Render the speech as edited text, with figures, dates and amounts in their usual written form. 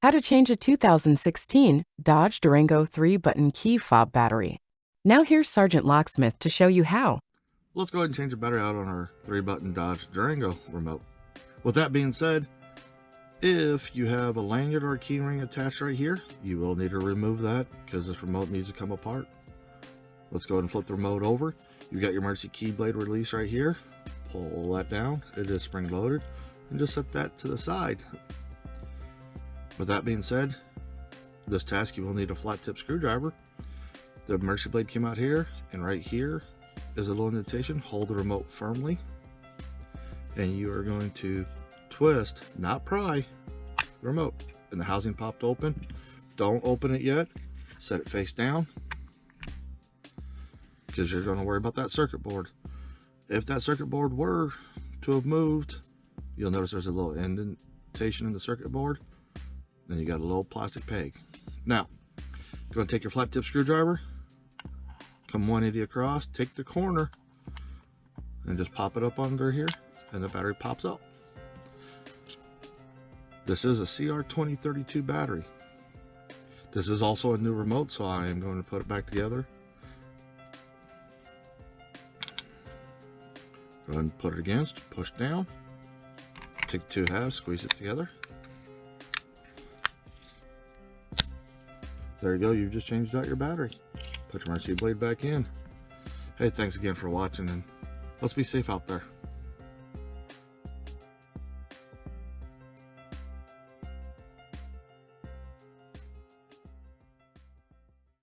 How to change a 2016 Dodge Durango 3-button key fob battery. Now here's Sergeant Locksmith to show you how. Let's go ahead and change the battery out on our 3-button Dodge Durango remote. With that being said, if you have a lanyard or a key ring attached right here, you will need to remove that because this remote needs to come apart. Let's go ahead and flip the remote over. You've got your emergency key blade release right here. Pull that down. It is spring loaded, and just set that to the side. With that being said, this task you will need a flat tip screwdriver. The emergency blade came out here, and right here is a little indentation. Hold the remote firmly, and you are going to twist, not pry, the remote. And the housing popped open. Don't open it yet. Set it face down, because you're going to worry about that circuit board. If that circuit board were to have moved, you'll notice there's a little indentation in the circuit board. Then you got a little plastic peg. Now, you're going to take your flat tip screwdriver, come 180 across, take the corner, and just pop it up under here, and the battery pops up. This is a CR2032 battery. This is also a new remote, so I am going to put it back together. Go ahead and put it against, push down, take the 2 halves, squeeze it together. There you go, you've just changed out your battery. Put your emergency blade back in. Hey, thanks again for watching, and let's be safe out there.